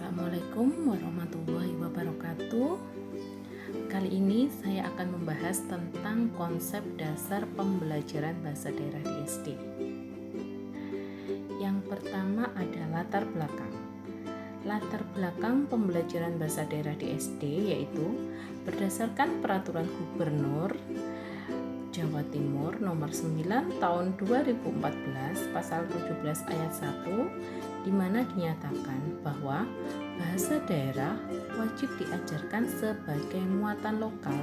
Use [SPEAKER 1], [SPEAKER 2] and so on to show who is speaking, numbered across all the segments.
[SPEAKER 1] Assalamualaikum warahmatullahi wabarakatuh. Kali ini saya akan membahas tentang konsep dasar pembelajaran bahasa daerah di SD. Yang pertama ada latar belakang. Latar belakang pembelajaran bahasa daerah di SD yaitu berdasarkan Peraturan Gubernur Jawa Timur nomor 9 tahun 2014 pasal 17 ayat 1 di mana dinyatakan bahwa bahasa daerah wajib diajarkan sebagai muatan lokal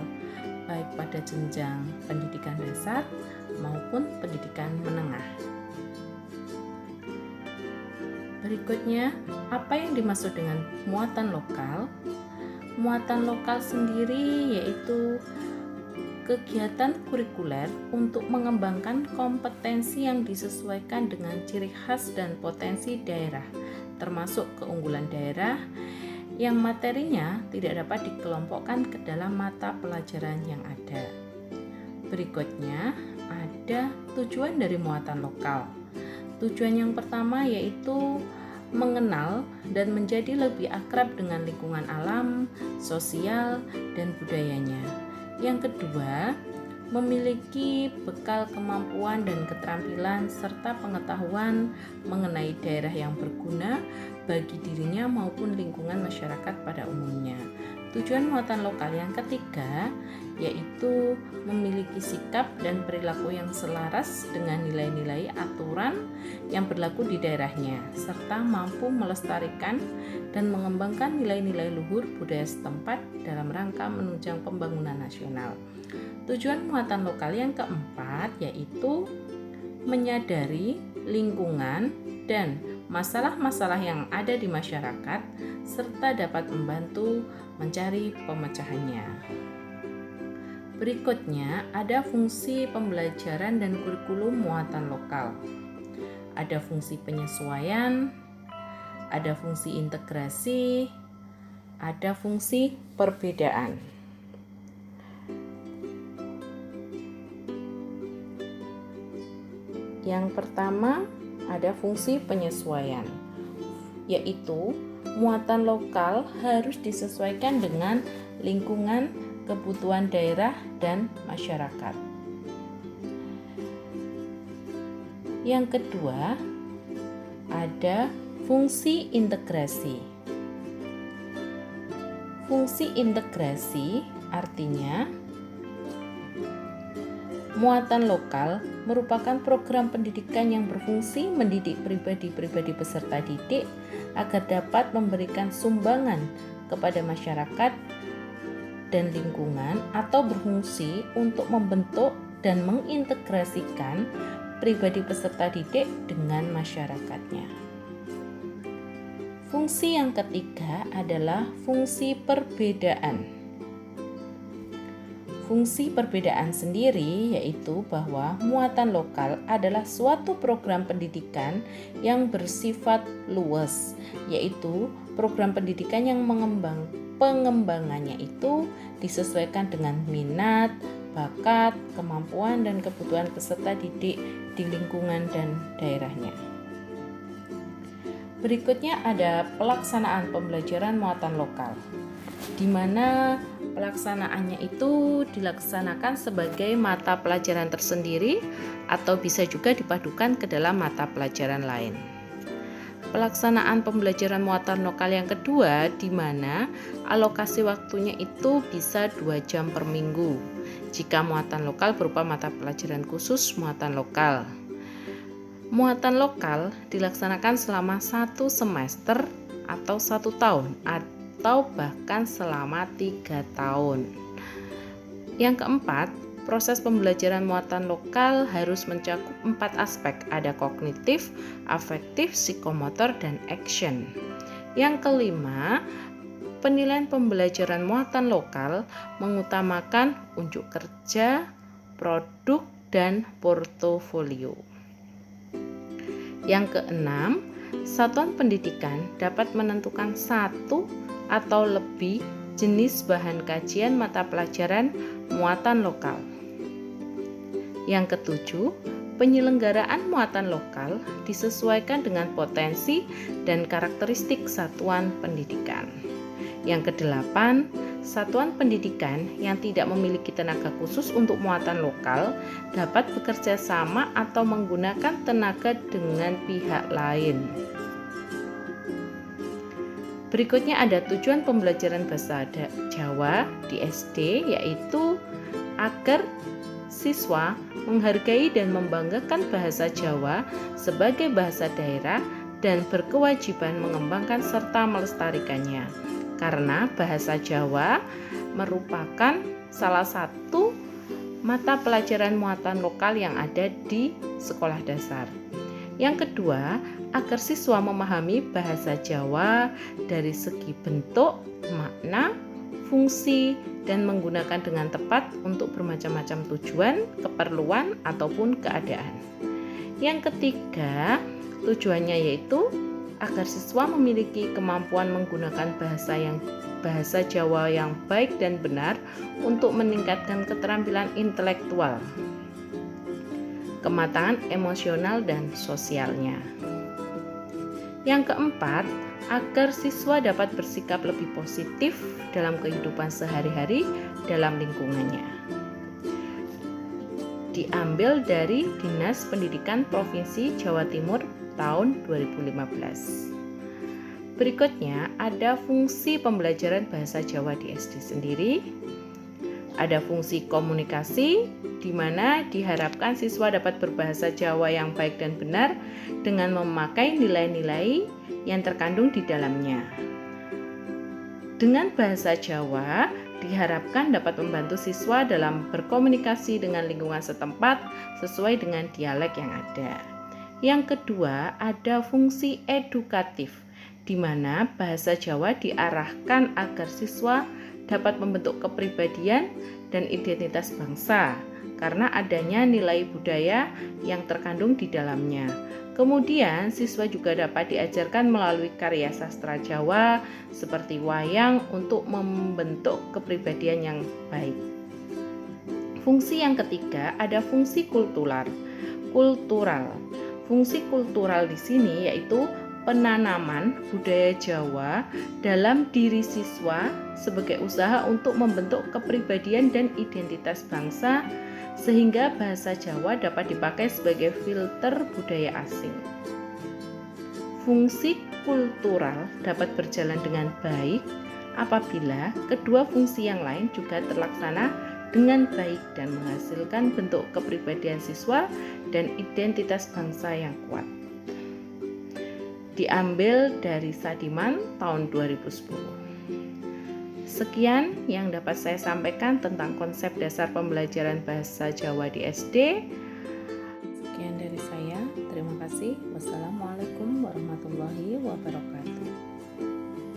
[SPEAKER 1] baik pada jenjang pendidikan dasar maupun pendidikan menengah. Berikutnya, apa yang dimaksud dengan muatan lokal? Muatan lokal sendiri yaitu kegiatan kurikuler untuk mengembangkan kompetensi yang disesuaikan dengan ciri khas dan potensi daerah, termasuk keunggulan daerah yang materinya tidak dapat dikelompokkan ke dalam mata pelajaran yang ada. Berikutnya, ada tujuan dari muatan lokal. Tujuan yang pertama yaitu mengenal dan menjadi lebih akrab dengan lingkungan alam, sosial, dan budayanya. Yang kedua, memiliki bekal kemampuan dan keterampilan serta pengetahuan mengenai daerah yang berguna bagi dirinya maupun lingkungan masyarakat pada umumnya. Tujuan muatan lokal yang ketiga yaitu memiliki sikap dan perilaku yang selaras dengan nilai-nilai aturan yang berlaku di daerahnya serta mampu melestarikan dan mengembangkan nilai-nilai luhur budaya setempat dalam rangka menunjang pembangunan nasional. Tujuan muatan lokal yang keempat yaitu menyadari lingkungan dan masalah-masalah yang ada di masyarakat serta dapat membantu mencari pemecahannya. Berikutnya ada fungsi pembelajaran dan kurikulum muatan lokal. Ada fungsi penyesuaian, ada fungsi integrasi, ada fungsi perbedaan. Yang pertama ada fungsi penyesuaian, yaitu muatan lokal harus disesuaikan dengan lingkungan, kebutuhan daerah, dan masyarakat. Yang kedua ada fungsi integrasi. Fungsi integrasi artinya muatan lokal merupakan program pendidikan yang berfungsi mendidik pribadi-pribadi peserta didik agar dapat memberikan sumbangan kepada masyarakat dan lingkungan atau berfungsi untuk membentuk dan mengintegrasikan pribadi peserta didik dengan masyarakatnya. Fungsi yang ketiga adalah fungsi perbedaan. Fungsi perbedaan sendiri yaitu bahwa muatan lokal adalah suatu program pendidikan yang bersifat luas, yaitu program pendidikan yang pengembangannya itu disesuaikan dengan minat, bakat, kemampuan, dan kebutuhan peserta didik di lingkungan dan daerahnya. Berikutnya ada pelaksanaan pembelajaran muatan lokal, di mana pelaksanaannya itu dilaksanakan sebagai mata pelajaran tersendiri atau bisa juga dipadukan ke dalam mata pelajaran lain. Pelaksanaan pembelajaran muatan lokal yang kedua di mana alokasi waktunya itu bisa 2 jam per minggu jika muatan lokal berupa mata pelajaran khusus muatan lokal. Muatan lokal dilaksanakan selama 1 semester atau 1 tahun atau bahkan selama 3 tahun. Yang keempat, proses pembelajaran muatan lokal harus mencakup 4 aspek, ada kognitif, afektif, psikomotor, dan action. Yang kelima, penilaian pembelajaran muatan lokal mengutamakan unjuk kerja, produk, dan portofolio. Yang keenam, satuan pendidikan dapat menentukan 1 atau lebih jenis bahan kajian mata pelajaran muatan lokal. Yang ketujuh, Penyelenggaraan muatan lokal disesuaikan dengan potensi dan karakteristik satuan pendidikan. Yang kedelapan, satuan pendidikan yang tidak memiliki tenaga khusus untuk muatan lokal dapat bekerja sama atau menggunakan tenaga dengan pihak lain. Berikutnya ada tujuan pembelajaran bahasa Jawa di SD, yaitu agar siswa menghargai dan membanggakan bahasa Jawa sebagai bahasa daerah dan berkewajiban mengembangkan serta melestarikannya. Karena bahasa Jawa merupakan salah satu mata pelajaran muatan lokal yang ada di sekolah dasar. Yang kedua, agar siswa memahami bahasa Jawa dari segi bentuk, makna, fungsi, dan menggunakan dengan tepat untuk bermacam-macam tujuan, keperluan, ataupun keadaan. Yang ketiga, tujuannya yaitu agar siswa memiliki kemampuan menggunakan bahasa Jawa yang baik dan benar untuk meningkatkan keterampilan intelektual, kematangan emosional dan sosialnya. Yang keempat, agar siswa dapat bersikap lebih positif dalam kehidupan sehari-hari dalam lingkungannya. Diambil dari Dinas Pendidikan Provinsi Jawa Timur tahun 2015. Berikutnya ada fungsi pembelajaran bahasa Jawa di SD sendiri. Ada fungsi komunikasi, di mana diharapkan siswa dapat berbahasa Jawa yang baik dan benar dengan memakai nilai-nilai yang terkandung di dalamnya. Dengan bahasa Jawa, diharapkan dapat membantu siswa dalam berkomunikasi dengan lingkungan setempat sesuai dengan dialek yang ada. Yang kedua, ada fungsi edukatif, di mana bahasa Jawa diarahkan agar siswa dapat membentuk kepribadian dan identitas bangsa karena adanya nilai budaya yang terkandung di dalamnya. Kemudian, siswa juga dapat diajarkan melalui karya sastra Jawa seperti wayang untuk membentuk kepribadian yang baik. Fungsi yang ketiga ada fungsi kultural. Fungsi kultural di sini yaitu penanaman budaya Jawa dalam diri siswa sebagai usaha untuk membentuk kepribadian dan identitas bangsa sehingga bahasa Jawa dapat dipakai sebagai filter budaya asing. Fungsi kultural dapat berjalan dengan baik apabila kedua fungsi yang lain juga terlaksana dengan baik dan menghasilkan bentuk kepribadian siswa dan identitas bangsa yang kuat. Diambil dari Sadiman tahun 2010. Sekian yang dapat saya sampaikan tentang konsep dasar pembelajaran bahasa Jawa di SD. Sekian dari saya. Terima kasih. Wassalamualaikum warahmatullahi wabarakatuh.